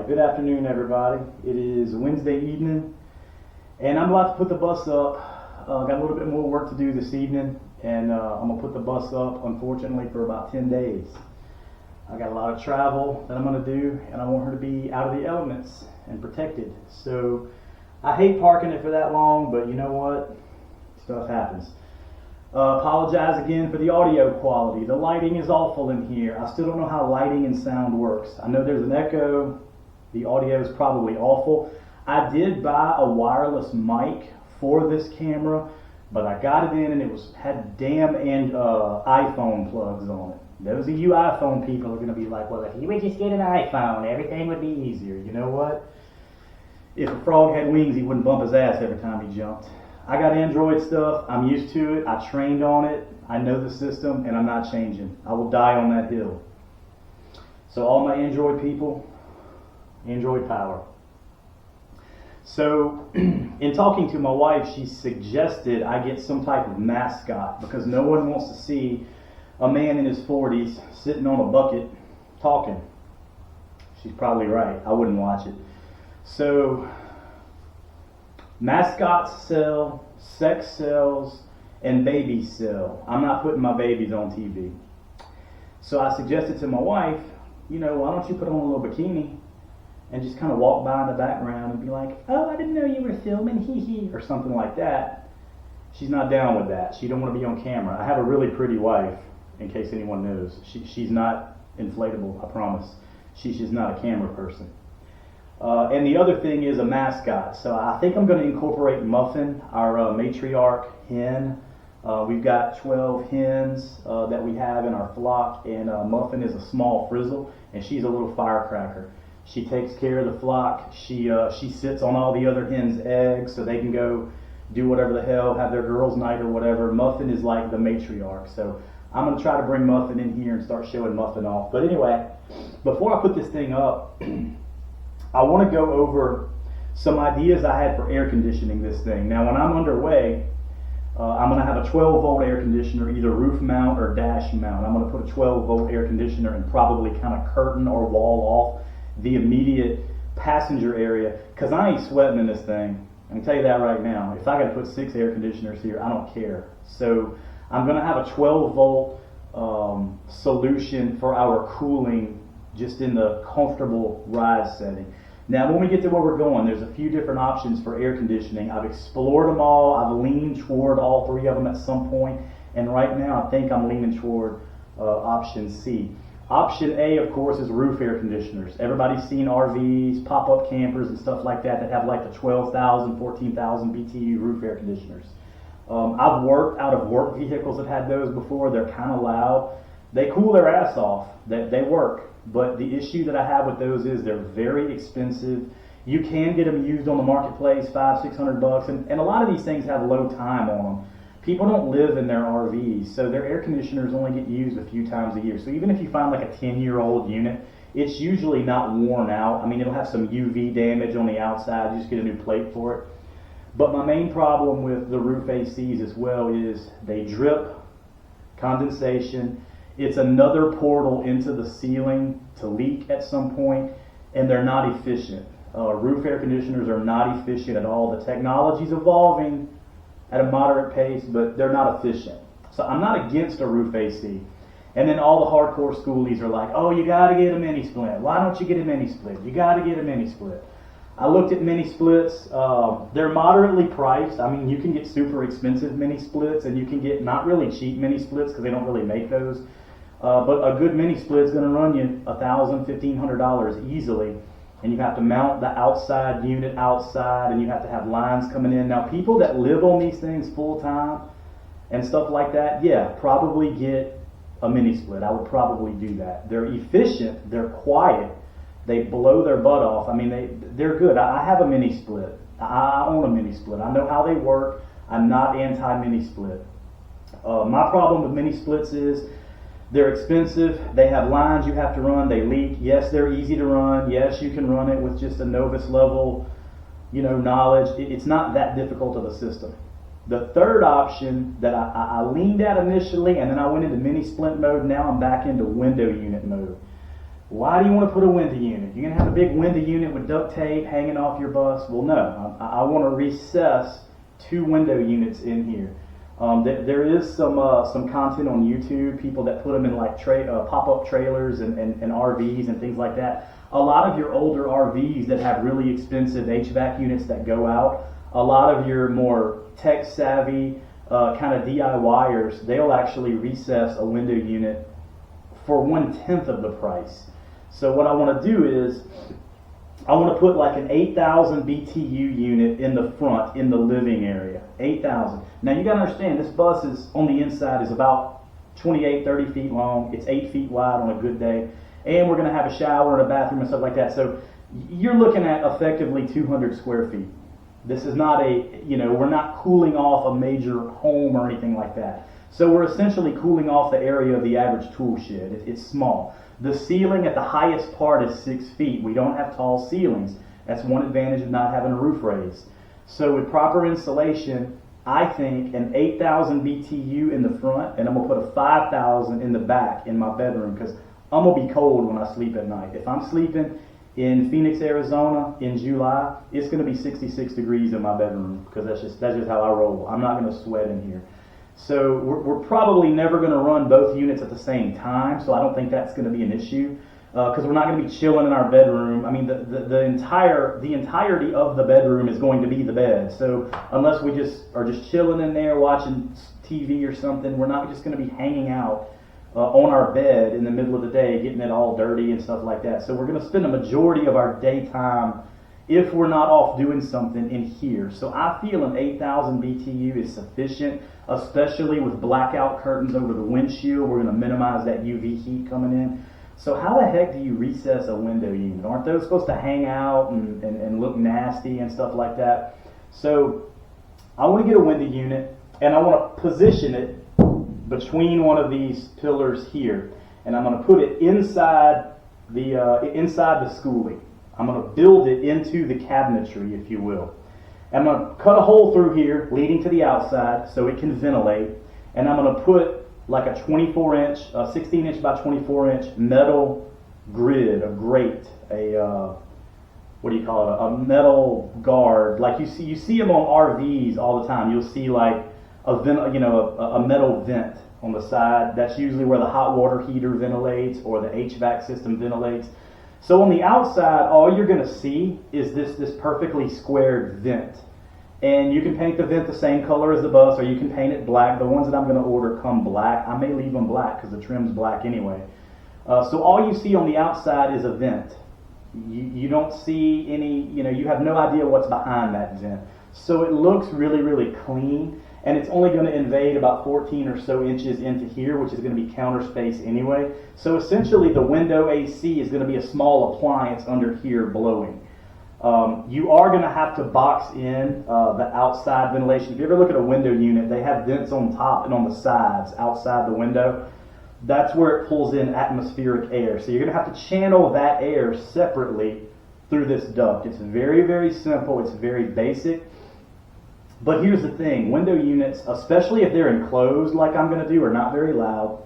good afternoon, everybody. It is Wednesday evening, and I'm about to put the bus up. Got a little bit more work to do this evening, and I'm going to put the bus up, unfortunately, for about 10 days. I got a lot of travel that I'm going to do, and I want her to be out of the elements and protected. So I hate parking it for that long, but you know what? Stuff happens. Apologize again for the audio quality. The lighting is awful in here. I still don't know how lighting and sound works. I know there's an echo. The audio is probably awful. I did buy a wireless mic for this camera, but I got it in and it had damn iPhone plugs on it. Those of you iPhone people are going to be like, well, if you would just get an iPhone, everything would be easier. You know what? If a frog had wings, he wouldn't bump his ass every time he jumped. I got Android stuff. I'm used to it. I trained on it. I know the system, and I'm not changing. I will die on that hill. So all my Android people, Android power. So in talking to my wife, she suggested I get some type of mascot because no one wants to see a man in his 40s sitting on a bucket talking. She's probably right. I wouldn't watch it. So mascots sell, sex sells, and babies sell. I'm not putting my babies on TV. So I suggested to my wife, why don't you put on a little bikini and just kind of walk by in the background and be like, oh, I didn't know you were filming, hee hee, or something like that. She's not down with that. She don't want to be on camera. I have a really pretty wife, in case anyone knows. She's not inflatable, I promise. She's just not a camera person. And the other thing is a mascot. So I think I'm going to incorporate Muffin, our matriarch hen. We've got 12 hens that we have in our flock, and Muffin is a small frizzle, and she's a little firecracker. She takes care of the flock. She sits on all the other hens' eggs so they can go do whatever the hell, have their girls' night or whatever. Muffin is like the matriarch. So I'm going to try to bring Muffin in here and start showing Muffin off. But anyway, before I put this thing up, I want to go over some ideas I had for air conditioning this thing. Now, when I'm underway, I'm going to have a 12-volt air conditioner, either roof mount or dash mount. I'm going to put a 12-volt air conditioner and probably kind of curtain or wall off the immediate passenger area, because I ain't sweating in this thing. I can tell you that right now. If I got to put 6 air conditioners here, I don't care. So I'm going to have a 12-volt solution for our cooling just in the comfortable ride setting. Now, when we get to where we're going, there's a few different options for air conditioning. I've explored them all. I've leaned toward all 3 of them at some point, and right now I think I'm leaning toward option C. Option A, of course, is roof air conditioners. Everybody's seen RVs, pop-up campers, and stuff like that have like the 12,000, 14,000 BTU roof air conditioners. I've worked out of work vehicles that had those before. They're kind of loud. They cool their ass off. They work. But the issue that I have with those is they're very expensive. You can get them used on the marketplace, $500-600, and a lot of these things have low time on them. People don't live in their RVs, so their air conditioners only get used a few times a year. So even if you find like a 10-year-old unit, it's usually not worn out. I mean, it'll have some UV damage on the outside. You just get a new plate for it. But my main problem with the roof ACs as well is they drip, condensation. It's another portal into the ceiling to leak at some point, and they're not efficient. Roof air conditioners are not efficient at all. The technology's evolving at a moderate pace, but they're not efficient. So I'm not against a roof AC. And then all the hardcore schoolies are like, oh, you got to get a mini split. Why don't you get a mini split? You got to get a mini split. I looked at mini splits. They're moderately priced. I mean, you can get super expensive mini splits, and you can get not really cheap mini splits because they don't really make those. But a good mini split is going to run you $1,000, $1,500 easily, and you have to mount the outside unit outside, and you have to have lines coming in. Now, people that live on these things full time and stuff like that, yeah, probably get a mini split. I would probably do that. They're efficient. They're quiet. They blow their butt off. I mean, they're good. I have a mini split. I own a mini split. I know how they work. I'm not anti-mini split. My problem with mini splits is they're expensive. They have lines you have to run. They leak. Yes, they're easy to run. Yes, you can run it with just a novice level, knowledge. It's not that difficult of a system. The third option that I leaned at initially, and then I went into mini split mode. Now I'm back into window unit mode. Why do you want to put a window unit? You're going to have a big window unit with duct tape hanging off your bus? Well, no. I want to recess 2 window units in here. There is some content on YouTube, people that put them in like pop-up trailers and RVs and things like that. A lot of your older RVs that have really expensive HVAC units that go out, a lot of your more tech-savvy kind of DIYers, they'll actually recess a window unit for 1/10 of the price. So what I want to do is, I want to put like an 8,000 BTU unit in the front, in the living area. 8,000. Now you got to understand, this bus is, on the inside, is about 28, 30 feet long. It's 8 feet wide on a good day. And we're going to have a shower and a bathroom and stuff like that. So you're looking at effectively 200 square feet. This is not we're not cooling off a major home or anything like that. So we're essentially cooling off the area of the average tool shed. It's small. The ceiling at the highest part is 6 feet. We don't have tall ceilings. That's one advantage of not having a roof raised. So with proper insulation, I think an 8,000 BTU in the front, and I'm going to put a 5,000 in the back in my bedroom, because I'm going to be cold when I sleep at night. If I'm sleeping in Phoenix, Arizona in July, it's going to be 66 degrees in my bedroom, because that's just how I roll. I'm not going to sweat in here. So we're probably never going to run both units at the same time, so I don't think that's going to be an issue, because we're not going to be chilling in our bedroom. I mean, the entirety of the bedroom is going to be the bed. So unless we are just chilling in there watching TV or something, we're not just going to be hanging out on our bed in the middle of the day, getting it all dirty and stuff like that. So we're going to spend a majority of our daytime, if we're not off doing something, in here. So I feel an 8,000 BTU is sufficient, especially with blackout curtains over the windshield. We're going to minimize that UV heat coming in. So how the heck do you recess a window unit? Aren't those supposed to hang out and look nasty and stuff like that? So I want to get a window unit, and I want to position it between one of these pillars here, and I'm going to put it inside the schooling. I'm going to build it into the cabinetry, if you will. I'm going to cut a hole through here leading to the outside so it can ventilate, and I'm going to put like a 24-inch, 16-inch by 24-inch metal grid, a grate, what do you call it, a metal guard. Like you see them on RVs all the time. You'll see like a metal vent on the side. That's usually where the hot water heater ventilates or the HVAC system ventilates. So on the outside, all you're going to see is this perfectly squared vent. And you can paint the vent the same color as the bus, or you can paint it black. The ones that I'm going to order come black. I may leave them black because the trim's black anyway. So all you see on the outside is a vent. You don't see any, you have no idea what's behind that vent. So it looks really, really clean. And it's only going to invade about 14 or so inches into here, which is going to be counter space anyway. So essentially the window AC is going to be a small appliance under here blowing. You are going to have to box in the outside ventilation. If you ever look at a window unit, they have vents on top and on the sides outside the window. That's where it pulls in atmospheric air. So you're going to have to channel that air separately through this duct. It's very, very simple. It's very basic. But here's the thing, window units, especially if they're enclosed like I'm going to do, are not very loud.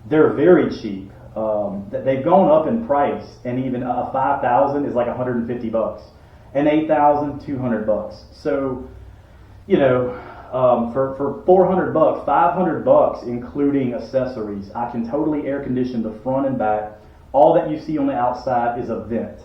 They're very cheap. They've gone up in price, and even a 5,000 is like $150. An 8,000, $200. So, for $400, $500, including accessories, I can totally air condition the front and back. All that you see on the outside is a vent.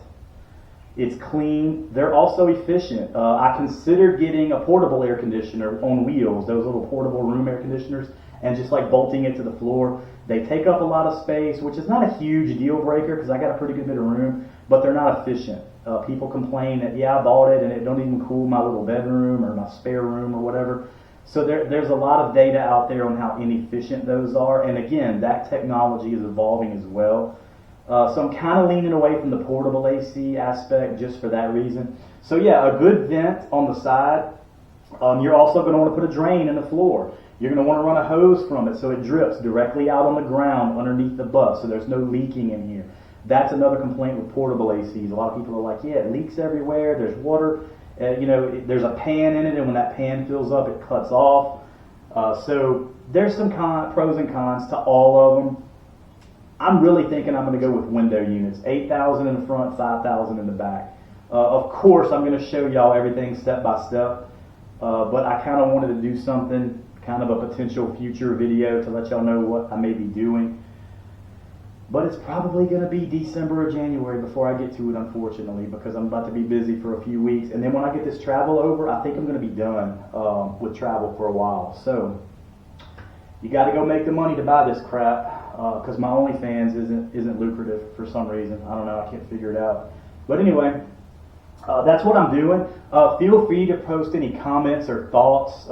It's clean. They're also efficient. I considered getting a portable air conditioner on wheels, those little portable room air conditioners, and just like bolting it to the floor. They take up a lot of space, which is not a huge deal breaker because I got a pretty good bit of room, but they're not efficient. People complain that, I bought it and it don't even cool my little bedroom or my spare room or whatever. So there's a lot of data out there on how inefficient those are. And again, that technology is evolving as well. So I'm kind of leaning away from the portable AC aspect just for that reason. So yeah, a good vent on the side. You're also going to want to put a drain in the floor. You're going to want to run a hose from it so it drips directly out on the ground underneath the bus, so there's no leaking in here. That's another complaint with portable ACs. A lot of people are like, it leaks everywhere, there's water, there's a pan in it, and when that pan fills up, it cuts off. So there's some pros and cons to all of them. I'm really thinking I'm going to go with window units, 8,000 in the front, 5,000 in the back. Of course, I'm going to show y'all everything step by step, but I kind of wanted to do something, kind of a potential future video to let y'all know what I may be doing. But it's probably going to be December or January before I get to it, unfortunately, because I'm about to be busy for a few weeks. And then when I get this travel over, I think I'm going to be done with travel for a while. So you got to go make the money to buy this crap, because my OnlyFans isn't lucrative for some reason. I don't know. I can't figure it out. But anyway, that's what I'm doing. Feel free to post any comments or thoughts.